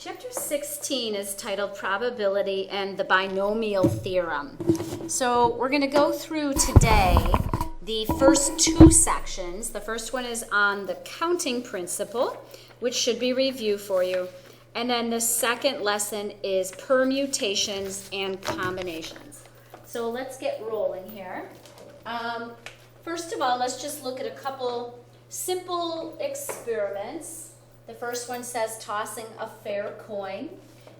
Chapter 16 is titled Probability and the Binomial Theorem. So we're going to go through today the first two sections. The first one is on the counting principle, which should be review for you. And then the second lesson is permutations and combinations. So let's get rolling here. First of all, let's just look at a couple simple experiments. The first one says tossing a fair coin.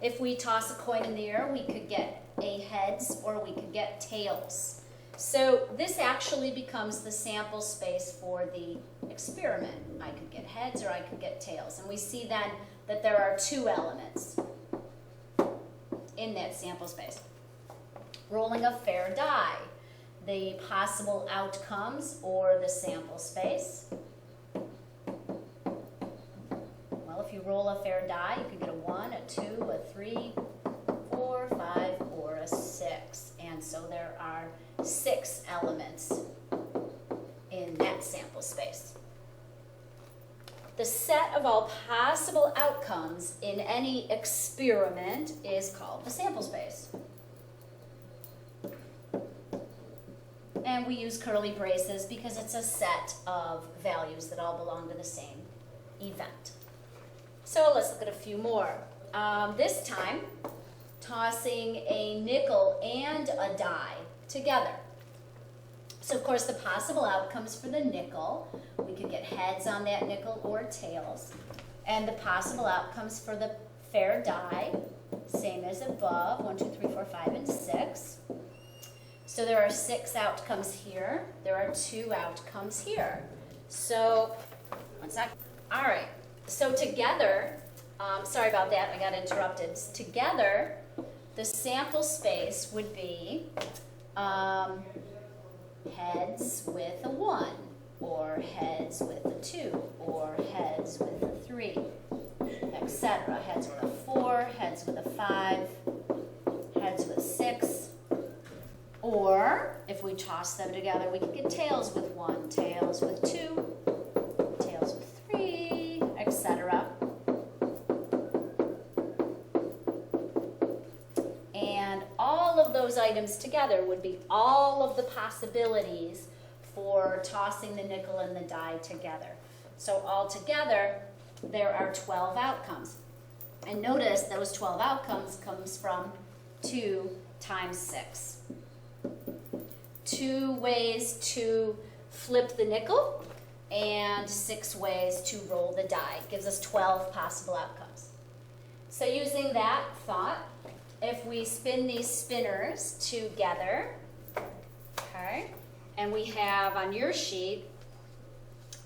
If we toss a coin in the air, we could get a heads or we could get tails. So this actually becomes the sample space for the experiment. I could get heads or I could get tails. And we see then that there are two elements in that sample space. Rolling a fair die, the possible outcomes or the sample space. If you roll a fair die, you could get a 1, a 2, a 3, 4, 5, or a 6. And so there are 6 elements in that sample space. The set of all possible outcomes in any experiment is called the sample space. And we use curly braces because it's a set of values that all belong to the same event. So let's look at a few more. This time, tossing a nickel and a die together. So of course the possible outcomes for the nickel, we could get heads on that nickel or tails. And the possible outcomes for the fair die, same as above, 1, 2, 3, 4, 5, and 6. So there are 6 outcomes here. There are 2 outcomes here. So, one sec. All right. So together, sorry about that, I got interrupted. Together, the sample space would be heads with a 1, or heads with a 2, or heads with a 3, etc. Heads with a 4, heads with a 5, heads with 6. Or, if we toss them together, we could get tails with 1, tails with 2, tails with 3, etc. And all of those items together would be all of the possibilities for tossing the nickel and the die together. So altogether, there are 12 outcomes. And notice those 12 outcomes comes from 2 times 6. 2 ways to flip the nickel and 6 ways to roll the die. It gives us 12 possible outcomes. So using that thought, if we spin these spinners together, okay, and we have on your sheet,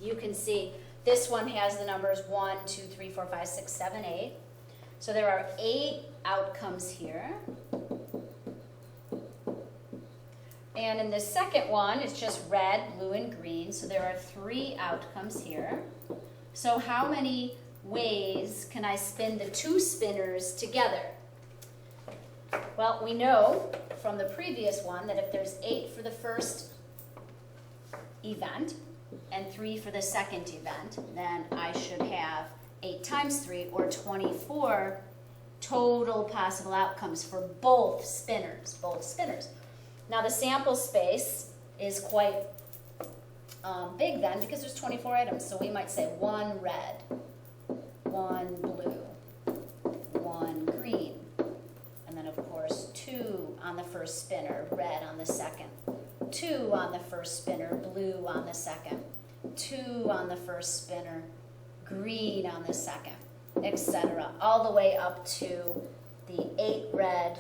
you can see this one has the numbers 1, 2, 3, 4, 5, 6, 7, 8. So there are 8 outcomes here. And in the second one, it's just red, blue, and green. So there are 3 outcomes here. So how many ways can I spin the 2 spinners together? Well, we know from the previous one that if there's 8 for the first event and 3 for the second event, then I should have 8 times 3, or 24 total possible outcomes for both spinners, Now the sample space is quite big then because there's 24 items. So we might say 1 red, 1 blue, 1 green, and then of course 2 on the first spinner, red on the second, 2 on the first spinner, blue on the second, 2 on the first spinner, green on the second, etc. All the way up to the 8 red,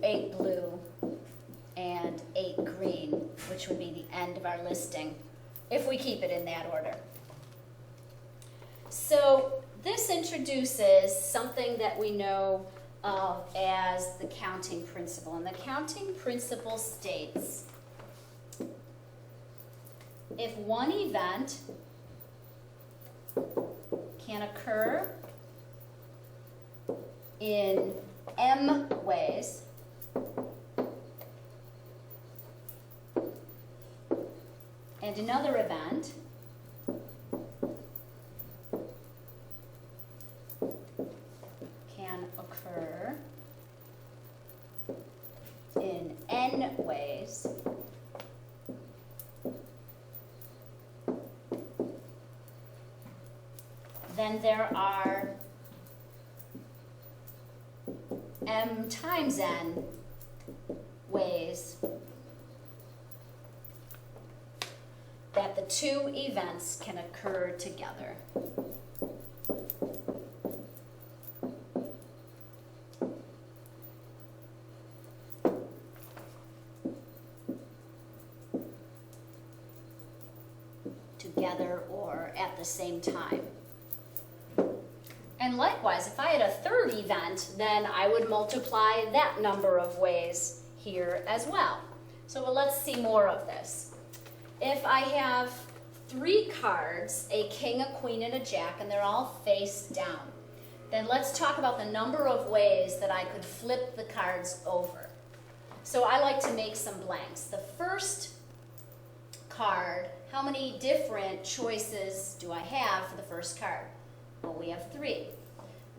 8 blue, and 8 green, which would be the end of our listing, if we keep it in that order. So this introduces something that we know of as the counting principle. And the counting principle states, if one event can occur in m ways, and another event ways. Then there are m times n ways that the two events can occur together. Together or at the same time. And likewise, if I had a third event, then I would multiply that number of ways here as well. So let's see more of this. If I have 3 cards, a king, a queen, and a jack, and they're all face down, then let's talk about the number of ways that I could flip the cards over. So I like to make some blanks. The first card, how many different choices do I have for the first card? Well, we have 3.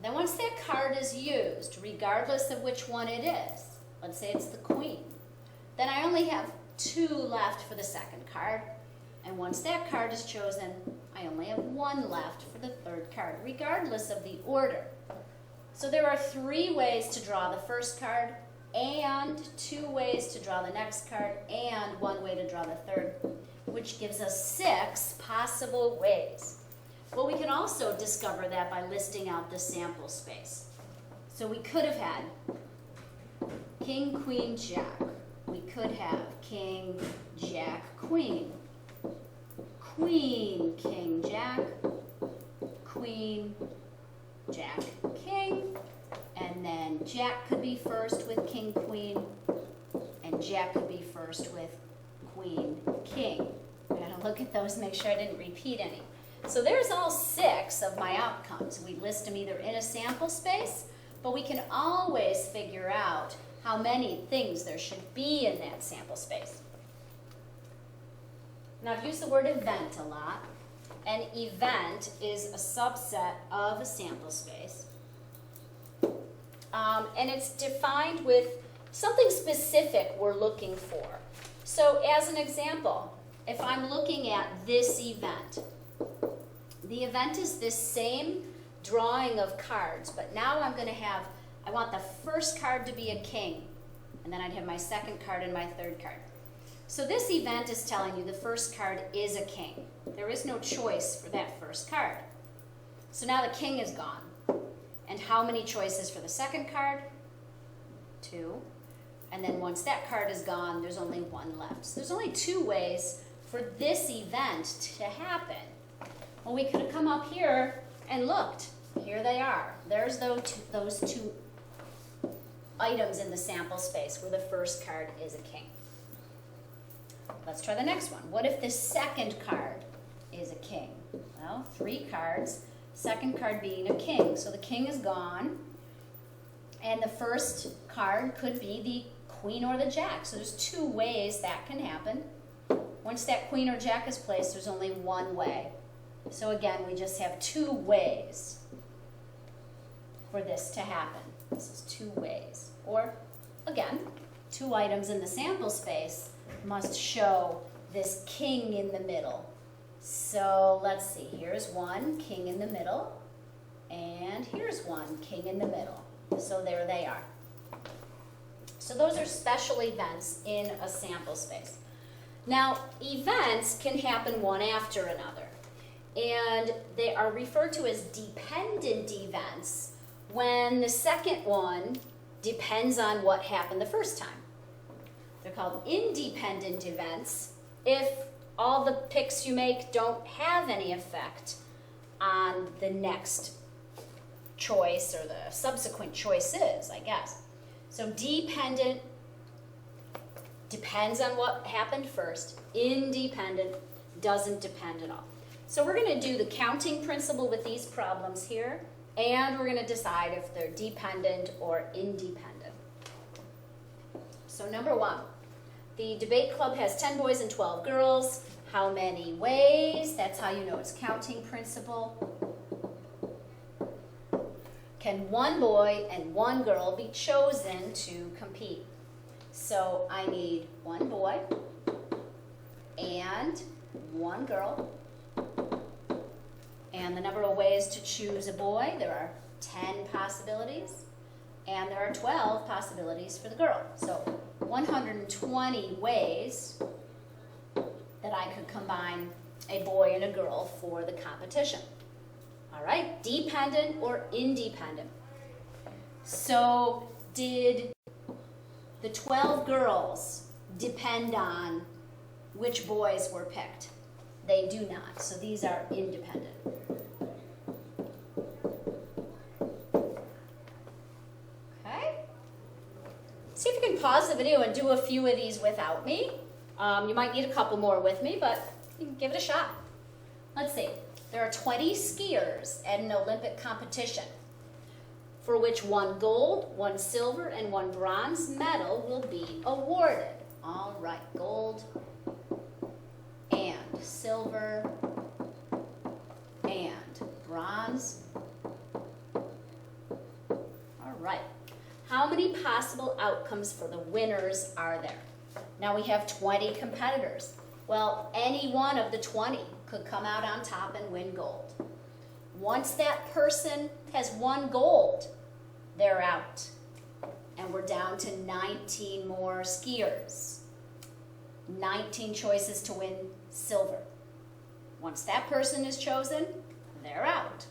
Then once that card is used, regardless of which one it is, let's say it's the queen, then I only have 2 left for the second card. And once that card is chosen, I only have 1 left for the third card, regardless of the order. So there are 3 ways to draw the first card, and 2 ways to draw the next card, and 1 way to draw the third, which gives us 6 possible ways. Well, we can also discover that by listing out the sample space. So we could have had king, queen, jack. We could have king, jack, queen. Queen, king, jack. Queen, jack, king. And then jack could be first with king, queen. And jack could be first with queen, king. I'm going to look at those, make sure I didn't repeat any. So there's all 6 of my outcomes. We list them either in a sample space, but we can always figure out how many things there should be in that sample space. Now I've used the word event a lot. An event is a subset of a sample space. And it's defined with something specific we're looking for. So as an example, if I'm looking at this event, the event is this same drawing of cards, but now I'm going to have, I want the first card to be a king, and then I'd have my second card and my third card. So this event is telling you the first card is a king. There is no choice for that first card. So now the king is gone. And how many choices for the second card? 2. And then once that card is gone, there's only 1 left. So there's only 2 ways for this event to happen. Well, we could have come up here and looked. Here they are. There's those two items in the sample space where the first card is a king. Let's try the next one. What if the second card is a king? Well, 3 cards, second card being a king. So the king is gone, and the first card could be the queen or the jack. So there's 2 ways that can happen. Once that queen or jack is placed, there's only 1 way. So again, we just have 2 ways for this to happen. This is 2 ways. Or, again, 2 items in the sample space must show this king in the middle. So let's see, here's 1 king in the middle, and here's 1 king in the middle. So there they are. So those are special events in a sample space. Now, events can happen one after another. And they are referred to as dependent events when the second one depends on what happened the first time. They're called independent events if all the picks you make don't have any effect on the next choice or the subsequent choices, I guess. So dependent depends on what happened first. Independent doesn't depend at all. So we're going to do the counting principle with these problems here, and we're going to decide if they're dependent or independent. So number 1, the debate club has 10 boys and 12 girls. How many ways? That's how you know it's counting principle. Can 1 boy and 1 girl be chosen to compete? So I need one boy and one girl. And the number of ways to choose a boy, there are 10 possibilities. And there are 12 possibilities for the girl. So 120 ways that I could combine a boy and a girl for the competition. All right, dependent or independent. So did the 12 girls depend on which boys were picked? They do not, so these are independent. Okay. See if you can pause the video and do a few of these without me. You might need a couple more with me, but you can give it a shot. Let's see. There are 20 skiers at an Olympic competition, for which one gold, one silver, and one bronze medal will be awarded. All right, gold and silver and bronze. All right. How many possible outcomes for the winners are there? Now we have 20 competitors. Well, any one of the 20 could come out on top and win gold. Once that person has won gold, they're out. And we're down to 19 more skiers. 19 choices to win silver. Once that person is chosen, they're out.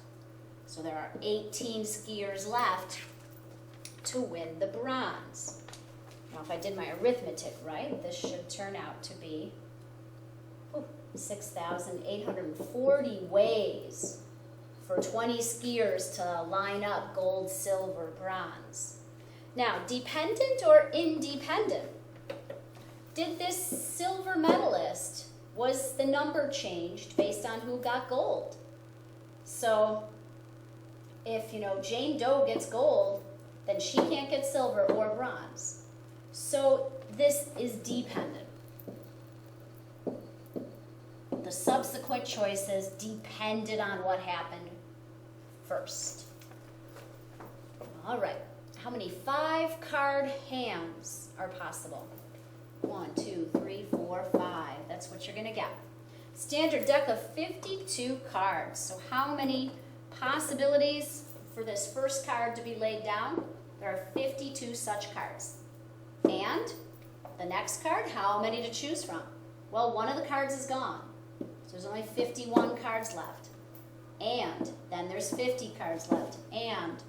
So there are 18 skiers left to win the bronze. Now if I did my arithmetic right, this should turn out to be 6,840 ways for 20 skiers to line up gold, silver, bronze. Now, dependent or independent? Did this silver medalist, was the number changed based on who got gold? So if, Jane Doe gets gold, then she can't get silver or bronze. So this is dependent. The subsequent choices depended on what happened first. All right, how many 5-card hands are possible? 1, 2, 3, 4, 5. That's what you're gonna get. Standard deck of 52 cards. So how many possibilities for this first card to be laid down? There are 52 such cards. And the next card, how many to choose from? Well, one of the cards is gone. So there's only 51 cards left. And then there's 50 cards left. And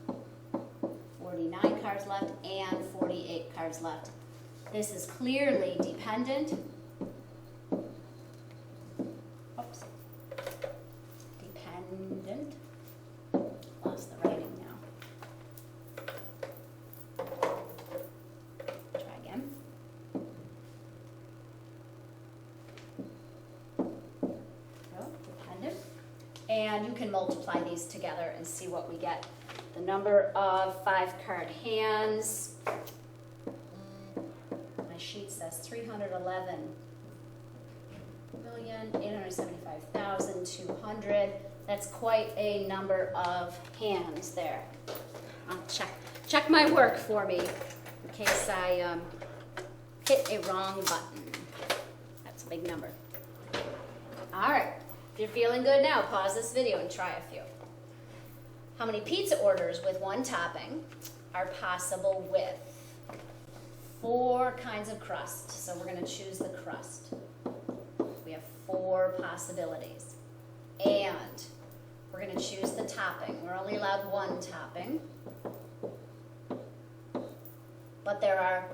49 cards left. And 48 cards left. This is clearly dependent. Oops. Dependent. Lost the writing now. Try again. Dependent. And you can multiply these together and see what we get. The number of 5-card hands. My sheet says 311,875,200. That's quite a number of hands there. I'll check my work for me in case I hit a wrong button. That's a big number. All right. If you're feeling good now, pause this video and try a few. How many pizza orders with one topping are possible with 4 kinds of crust? So we're going to choose the crust. We have 4 possibilities. And we're going to choose the topping. We're only allowed 1 topping. But there are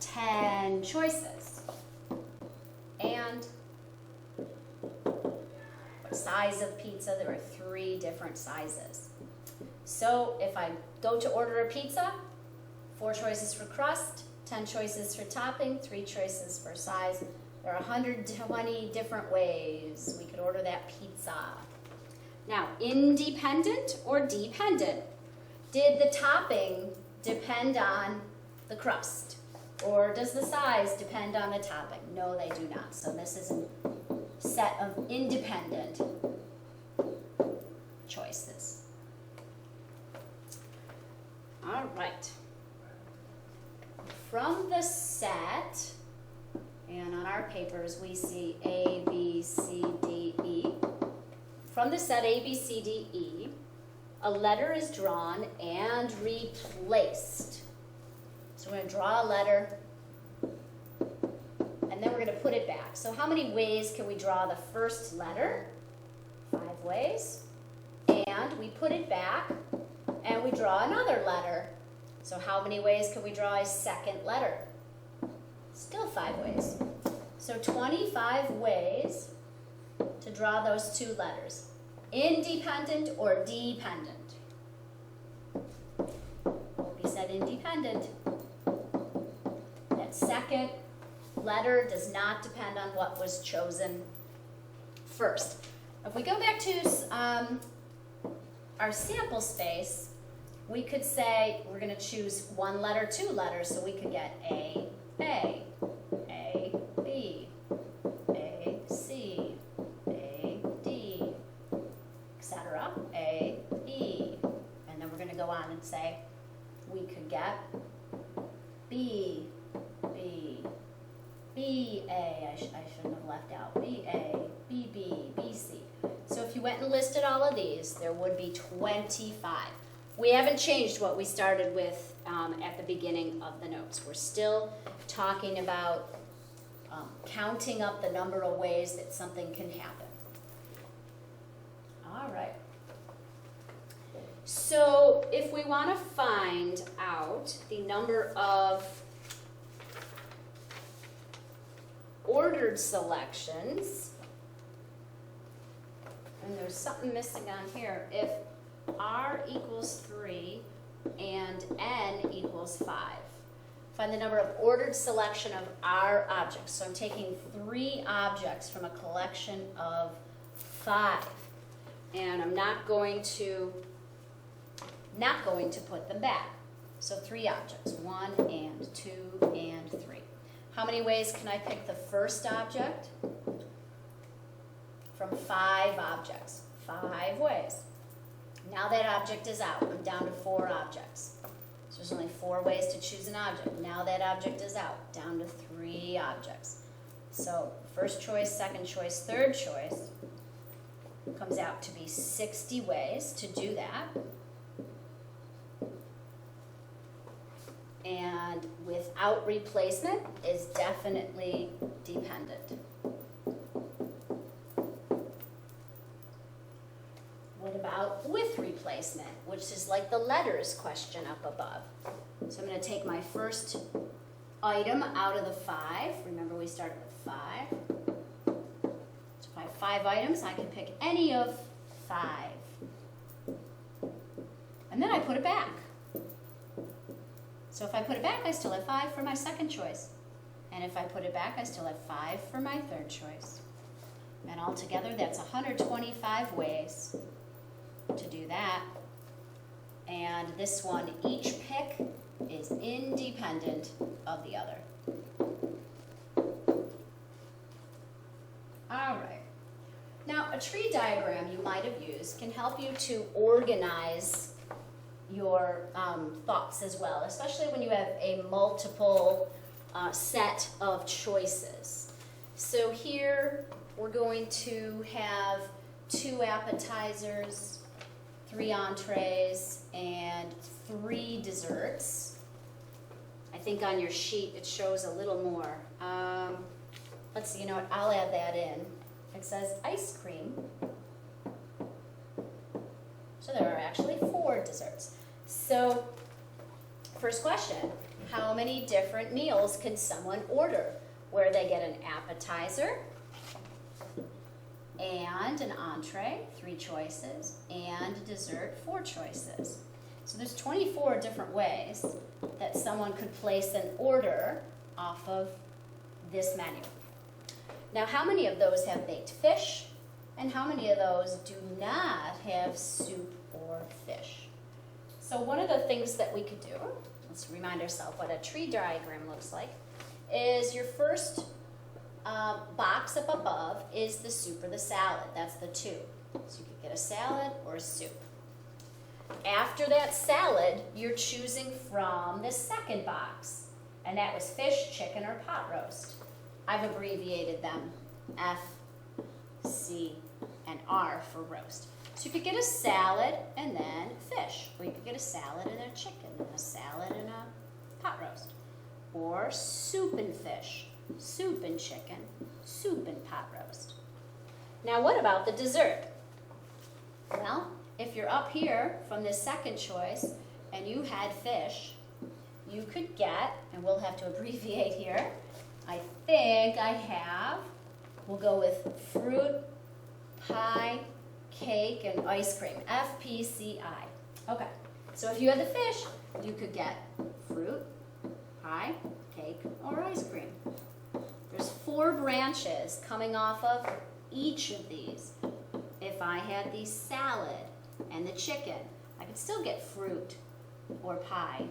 10 choices. And size of pizza, there are 3 different sizes. So if I go to order a pizza, 4 choices for crust, 10 choices for topping, 3 choices for size. There are 120 different ways we could order that pizza. Now, independent or dependent? Did the topping depend on the crust? Or does the size depend on the topping? No, they do not. So this is a set of independent choices. All right. from the set, and on our papers we see A, B, C, D, E. From the set A, B, C, D, E, a letter is drawn and replaced. So we're going to draw a letter, and then we're going to put it back. So how many ways can we draw the first letter? 5 ways. And we put it back, and we draw another letter. So how many ways can we draw a second letter? Still 5 ways. So 25 ways to draw those 2 letters. Independent or dependent? We said independent. That second letter does not depend on what was chosen first. If we go back to our sample space, we could say we're going to choose 1 letter, 2 letters, so we could get A, B, A, C, A, D, etc., A, E. And then we're going to go on and say we could get B, A, I shouldn't have left out, B, A, B, B, B, C. So if you went and listed all of these, there would be 25. We haven't changed what we started with at the beginning of the notes. We're still talking about counting up the number of ways that something can happen. All right. So if we want to find out the number of ordered selections, and there's something missing on here, if R equals 3 and N equals 5. Find the number of ordered selection of R objects. So I'm taking 3 objects from a collection of 5. And I'm not going to put them back. So 3 objects, 1 and 2 and 3. How many ways can I pick the first object? From 5 objects. 5 ways. Now that object is out. I'm down to 4 objects. So there's only 4 ways to choose an object. Now that object is out. Down to 3 objects. So first choice, second choice, third choice comes out to be 60 ways to do that. And without replacement is definitely dependent. What about with replacement, which is like the letters question up above? So I'm going to take my first item out of the 5. Remember we started with 5. So if I have 5 items, I can pick any of 5. And then I put it back. So if I put it back, I still have 5 for my second choice. And if I put it back, I still have 5 for my third choice. And altogether, that's 125 ways to do that. And this one, each pick is independent of the other. All right. Now, a tree diagram you might have used can help you to organize your thoughts as well, especially when you have a multiple set of choices. So here we're going to have 2 appetizers, 3 entrees, and 3 desserts. I think on your sheet it shows a little more. Let's see, you know what, I'll add that in. It says ice cream. So there are actually 4 desserts. So, first question, how many different meals can someone order? Where they get an appetizer and an entree, 3 choices, and a dessert, 4 choices. So there's 24 different ways that someone could place an order off of this menu. Now, how many of those have baked fish, and how many of those do not have soup or fish? So one of the things that we could do, let's remind ourselves what a tree diagram looks like, is your first box up above is the soup or the salad. That's the 2. So you could get a salad or a soup. After that salad, you're choosing from the second box. and that was fish, chicken, or pot roast. I've abbreviated them, F, C, and R for roast. So you could get a salad and then fish, or you could get a salad and a chicken, and a salad and a pot roast. Or soup and fish, soup and chicken, soup and pot roast. Now what about the dessert? Well, if you're up here from this second choice and you had fish, you could get, and we'll have to abbreviate here, I think I have, we'll go with fruit, pie, cake, and ice cream, FPCI. Okay, so if you had the fish, you could get fruit, pie, cake, or ice cream. There's 4 branches coming off of each of these. If I had the salad and the chicken, I could still get fruit or pie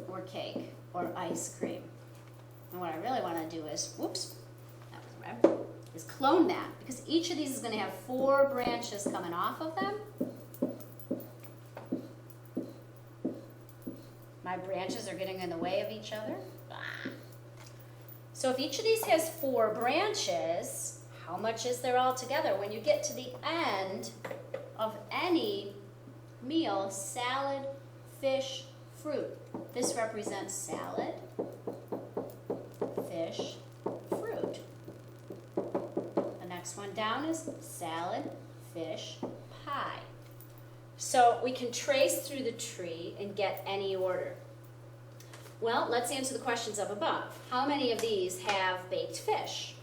or cake or ice cream. And what I really want to do is, whoops, that was red, is clone that, because each of these is going to have 4 branches coming off of them. My branches are getting in the way of each other. So if each of these has 4 branches, how much is there all together? When you get to the end of any meal, salad, fish, fruit. This represents salad, fish, fruit. The next one down is salad, fish, pie. So we can trace through the tree and get any order. Well, let's answer the questions up above. How many of these have baked fish?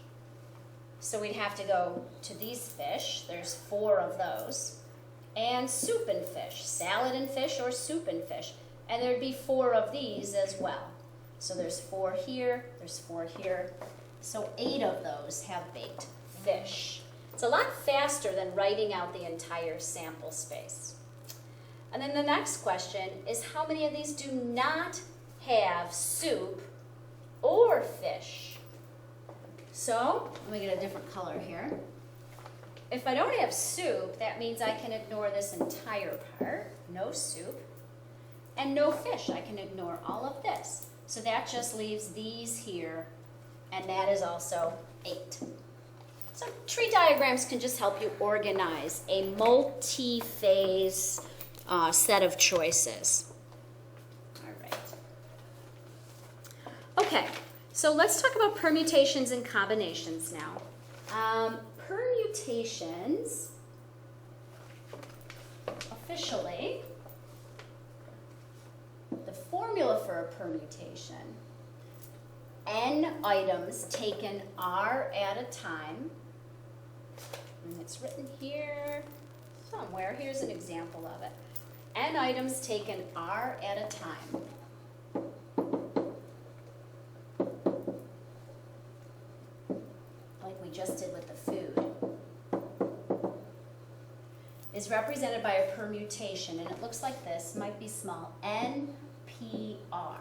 So we'd have to go to these fish. There's 4 of those. And soup and fish, salad and fish or soup and fish. And there'd be 4 of these as well. So there's 4 here, there's 4 here. So 8 of those have baked fish. It's a lot faster than writing out the entire sample space. And then the next question is, how many of these do not have soup or fish? So, let me get a different color here. If I don't have soup, that means I can ignore this entire part, no soup, and no fish. I can ignore all of this. So that just leaves these here, and that is also 8. So tree diagrams can just help you organize a multi-phase set of choices. All right. Okay, so let's talk about permutations and combinations now. Permutations, officially, the formula for a permutation, n items taken r at a time, and it's written here somewhere. Here's an example of it. N items taken r at a time. Like we just did with the food, is represented by a permutation, and it looks like this, might be small, NPR.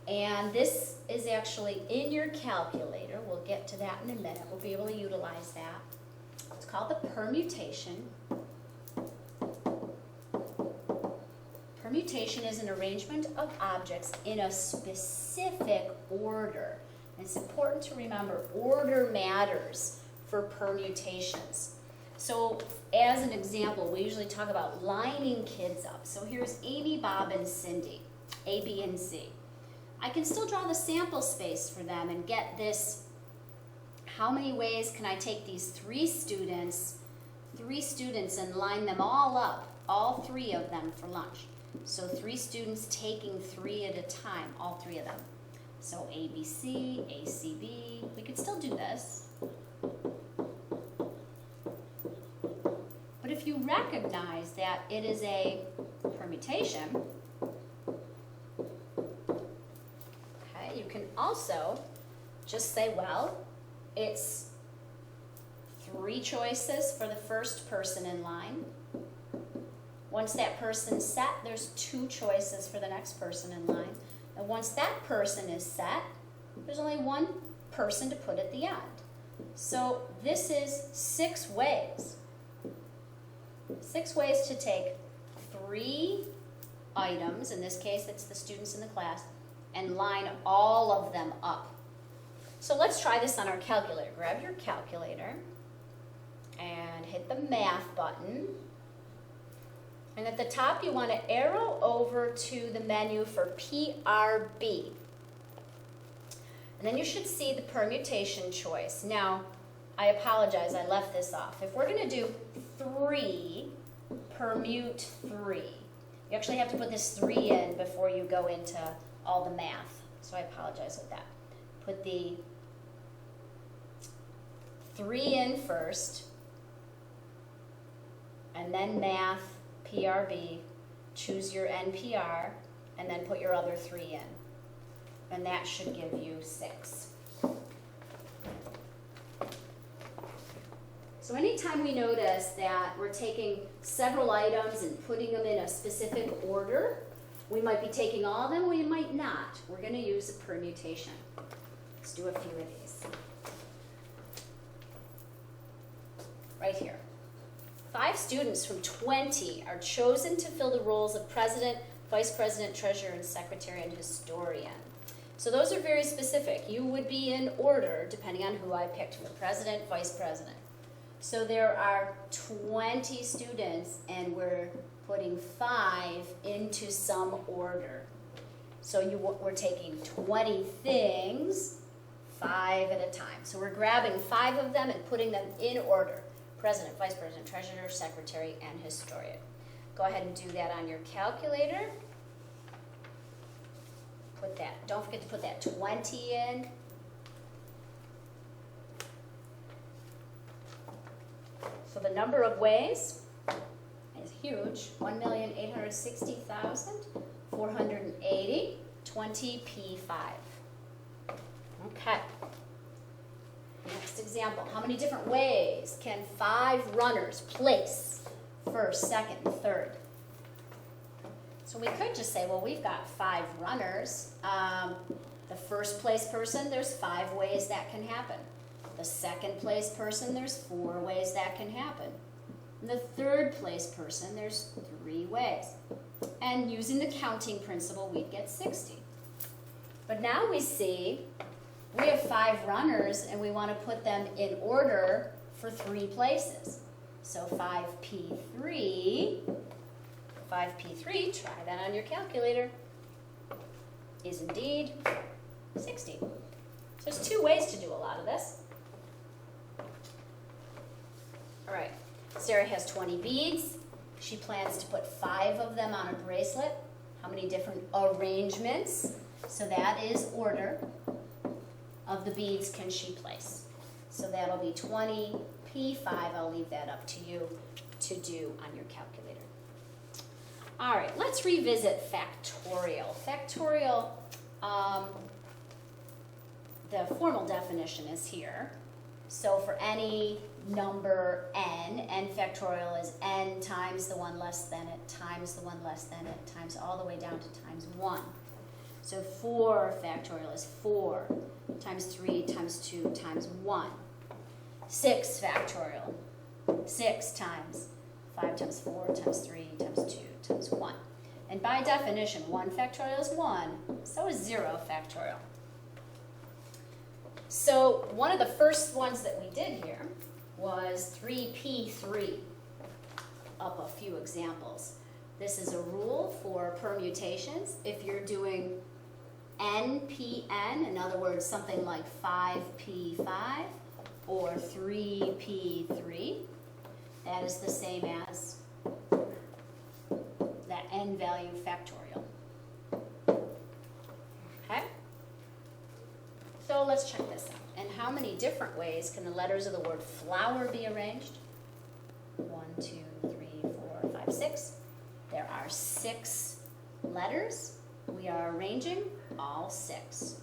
And this is actually in your calculator. We'll get to that in a minute. We'll be able to utilize that. It's called the permutation. Permutation is an arrangement of objects in a specific order. And it's important to remember, order matters for permutations. So as an example, we usually talk about lining kids up. So here's Amy, Bob, and Cindy, A, B, and C. I can still draw the sample space for them and get this, how many ways can I take these 3 students and line them all up, all 3 of them for lunch. So 3 students taking 3 at a time, all 3 of them. So ABC, ACB, we could still do this. But if you recognize that it is a permutation, okay, you can also just say, well, it's 3 choices for the first person in line. Once that person's set, there's 2 choices for the next person in line. And once that person is set, there's only 1 person to put at the end. So this is 6 ways. 6 ways to take 3 items, in this case it's the students in the class, and line all of them up. So let's try this on our calculator. Grab your calculator and hit the math button. And at the top, you want to arrow over to the menu for PRB. And then you should see the permutation choice. Now, I apologize, I left this off. If we're going to do 3, permute 3, you actually have to put this 3 in before you go into all the math. So I apologize with that. Put the 3 in first, and then math, PRB, choose your NPR, and then put your other 3 in. And that should give you 6. So anytime we notice that we're taking several items and putting them in a specific order, we might be taking all of them, we might not. We're going to use a permutation. Let's do a few of these. Right here. 5 students from 20 are chosen to fill the roles of president, vice president, treasurer, and secretary, and historian. So those are very specific. You would be in order depending on who I picked for president, vice president. So there are 20 students, and we're putting 5 into some order. So we're taking 20 things, 5 at a time. So we're grabbing 5 of them and putting them in order. President, vice president, treasurer, secretary, and historian. Go ahead and do that on your calculator. Put that, don't forget to put that 20 in. So the number of ways is huge, 1,860,480, 20P5. Okay. Next example, how many different ways can 5 runners place first, second, and third? So we could just say, well, we've got 5 runners. The first place person, there's 5 ways that can happen. The second place person, there's 4 ways that can happen. And the third place person, there's 3 ways. And using the counting principle, we'd get 60. But now we see we have 5 runners, and we want to put them in order for 3 places. So 5P3, try that on your calculator, is indeed 60. So there's 2 ways to do a lot of this. All right, Sarah has 20 beads. She plans to put 5 of them on a bracelet. How many different arrangements? So that is order of the beads can she place. So that'll be 20P5. I'll leave that up to you to do on your calculator. All right, let's revisit factorial. Factorial, the formal definition is here. So for any number n factorial is n times the 1 less than it, times the 1 less than it, times all the way down to times 1. So 4 factorial is 4 times 3 times 2 times 1. 6 factorial, 6 times 5 times 4 times 3 times 2 times 1. And by definition, 1 factorial is 1, so is 0 factorial. So one of the first ones that we did here was 3P3, up a few examples. This is a rule for permutations. If you're doing NPN, in other words, something like 5P5 or 3P3, that is the same as that n value factorial. Okay? So let's check this out. And how many different ways can the letters of the word flower be arranged? 1, 2, 3, 4, 5, 6. There are 6 letters. We are arranging all 6.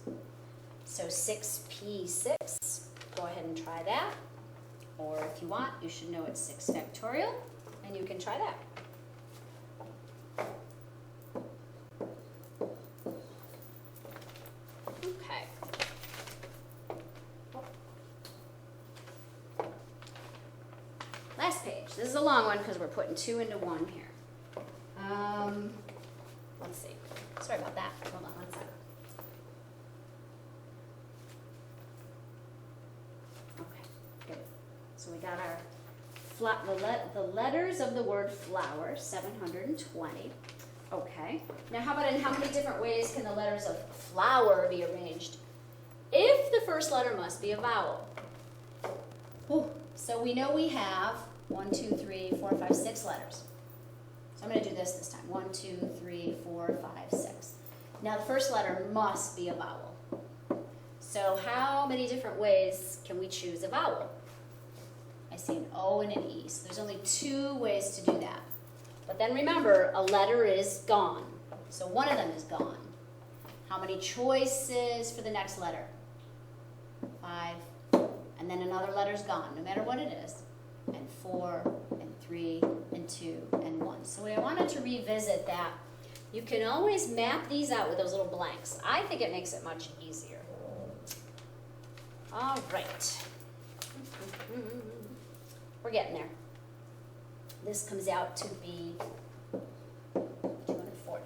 So 6P6, go ahead and try that. Or if you want, you should know it's 6 factorial, and you can try that. Okay. Last page. This is a long one because we're putting 2 into 1 here. Let's see. Sorry about that. Hold on one second. the letters of the word flower, 720. Okay. Now how about in how many different ways can the letters of flower be arranged? If the first letter must be a vowel. Ooh. So we know we have 1, 2, 3, 4, 5, 6 letters. So I'm going to do this time. 1, 2, 3, 4, 5, 6. Now the first letter must be a vowel. So how many different ways can we choose a vowel? I see an O and an E. So there's only 2 ways to do that. But then remember, a letter is gone. So one of them is gone. How many choices for the next letter? 5. And then another letter's gone, no matter what it is. And 4, and 3, and 2, and 1. So I wanted to revisit that. You can always map these out with those little blanks. I think it makes it much easier. All right. We're getting there. This comes out to be 240.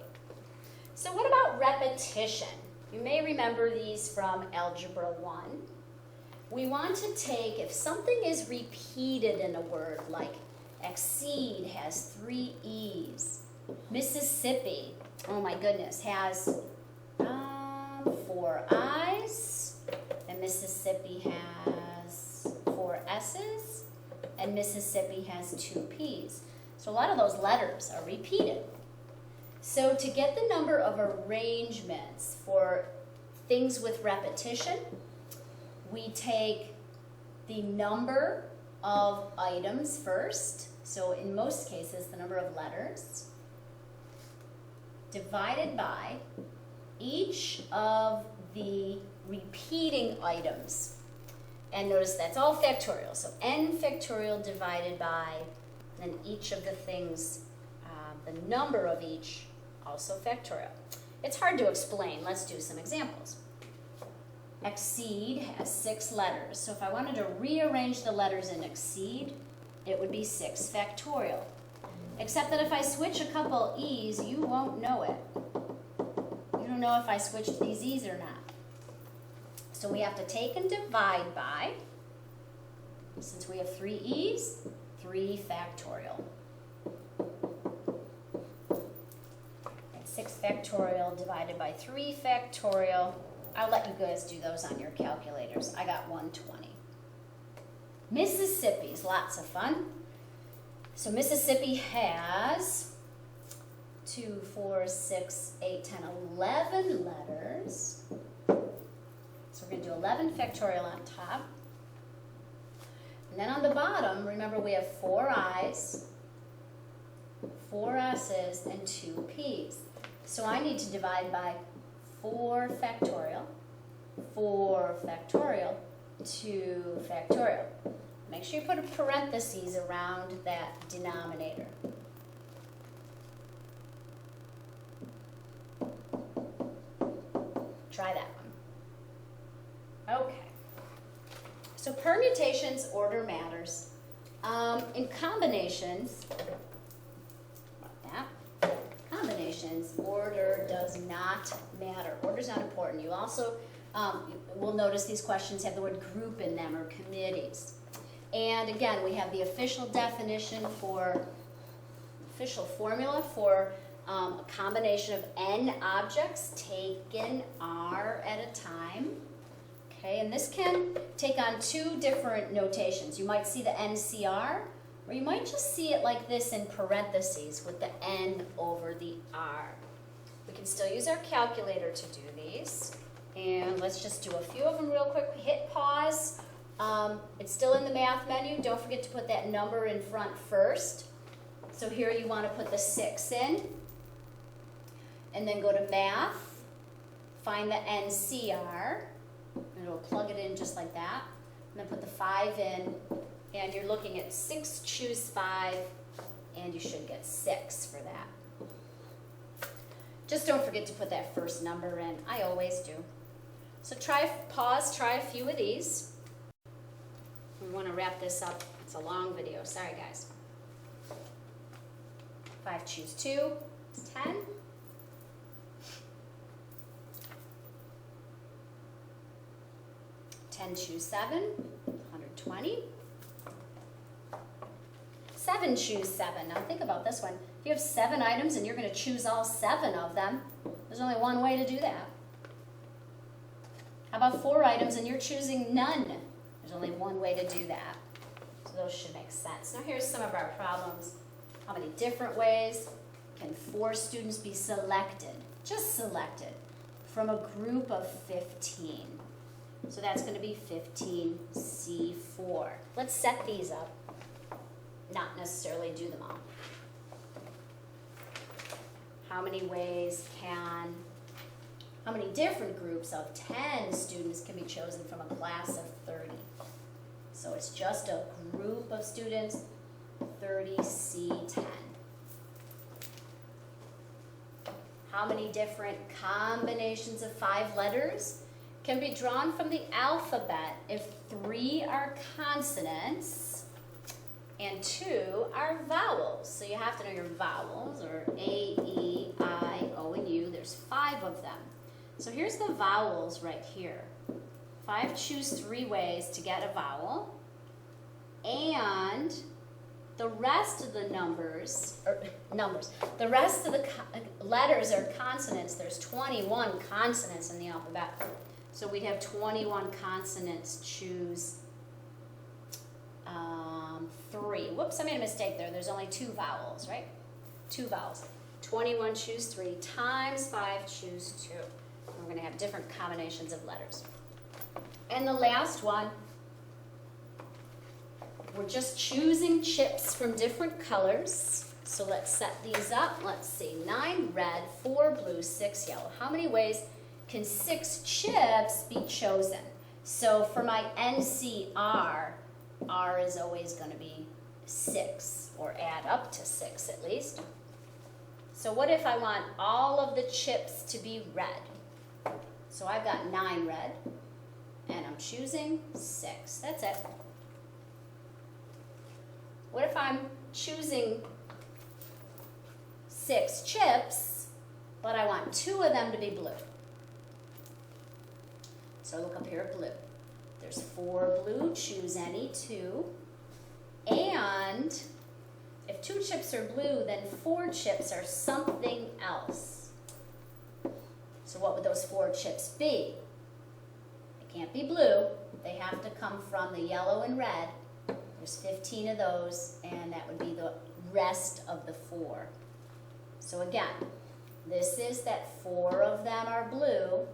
So what about repetition? You may remember these from Algebra 1. We want to take, if something is repeated in a word, like exceed has 3 E's, Mississippi, oh my goodness, has 4 I's, and Mississippi has 4 S's, and Mississippi has 2 P's. So a lot of those letters are repeated. So to get the number of arrangements for things with repetition, we take the number of items first, so in most cases the number of letters, divided by each of the repeating items. And notice that's all factorial, so n factorial divided by, then each of the things, the number of each, also factorial. It's hard to explain. Let's do some examples. Exceed has 6 letters. So if I wanted to rearrange the letters in exceed, it would be 6 factorial. Except that if I switch a couple E's, you won't know it. You don't know if I switched these E's or not. So we have to take and divide by, since we have 3 E's, 3 factorial. 6 factorial divided by 3 factorial. I'll let you guys do those on your calculators. I got 120. Mississippi's lots of fun. So Mississippi has 2, 4, 6, 8, 10, 11 letters. So we're going to do 11 factorial on top. And then on the bottom, remember we have 4 I's, 4 S's, and 2 P's. So I need to divide by 4 factorial, 4 factorial, 2 factorial. Make sure you put a parentheses around that denominator. Try that one. Okay. So permutations, order matters. In combinations, combinations, order does not matter. Order's not important. You also will notice these questions have the word group in them, or committees. And again, we have the official definition for, official formula for a combination of n objects taken r at a time. Okay, and this can take on 2 different notations. You might see the NCR, or you might just see it like this in parentheses with the N over the R. We can still use our calculator to do these. And let's just do a few of them real quick. Hit pause. It's still in the math menu. Don't forget to put that number in front first. So here you want to put the 6 in. And then go to math. Find the NCR. And it'll plug it in just like that. And then put the 5 in. And you're looking at 6, choose 5, and you should get 6 for that. Just don't forget to put that first number in. I always do. So pause, try a few of these. We want to wrap this up. It's a long video. Sorry, guys. 5, choose 2, it's 10. 10, choose 7, 120. 7 choose 7. Now think about this one. If you have 7 items and you're going to choose all 7 of them, there's only one way to do that. How about 4 items and you're choosing none? There's only one way to do that. So those should make sense. Now here's some of our problems. How many different ways can 4 students be selected, just selected, from a group of 15? So that's going to be 15C4. Let's set these up, not necessarily do them all. How many different groups of 10 students can be chosen from a class of 30? So it's just a group of students, 30C10. How many different combinations of 5 letters can be drawn from the alphabet if 3 are consonants and 2 are vowels? So you have to know your vowels, or A, E, I, O, and U. There's 5 of them. So here's the vowels right here. If I choose 3 ways to get a vowel, and the rest of the the rest of the letters are consonants. There's 21 consonants in the alphabet. So we'd have 21 consonants, choose 3. Whoops, I made a mistake there. There's only 2 vowels, right? 2 vowels. 21 choose 3 times 5 choose 2. We're going to have different combinations of letters. And the last one, we're just choosing chips from different colors. So let's set these up. Let's see, 9 red, 4 blue, 6 yellow. How many ways can 6 chips be chosen? So for my NCR, R is always going to be 6, or add up to 6 at least. So what if I want all of the chips to be red? So I've got 9 red, and I'm choosing 6. That's it. What if I'm choosing 6 chips, but I want 2 of them to be blue? So look up here at blue. There's 4 blue, choose any 2. And if 2 chips are blue, then 4 chips are something else. So what would those 4 chips be? They can't be blue. They have to come from the yellow and red. There's 15 of those, and that would be the rest of the 4. So again, this is that 4 of them are blue.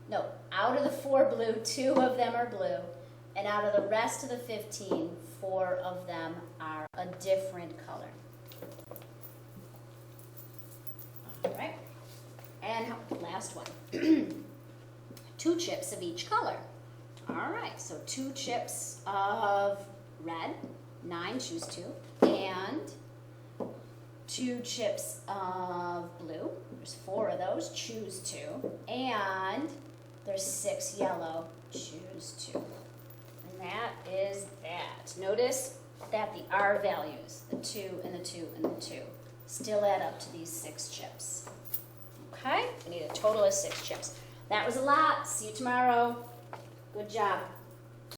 No, out of the 4 blue, 2 of them are blue. And out of the rest of the 15, 4 of them are a different color. All right. And last one. 2 chips of each color. All right, so 2 chips of red, 9, choose 2, and 2 chips of blue, there's 4 of those, choose 2, and there's 6 yellow, choose 2. And that is that. Notice that the R values, the 2 and the 2 and the 2, still add up to these 6 chips. Okay, we need a total of 6 chips. That was a lot. See you tomorrow. Good job.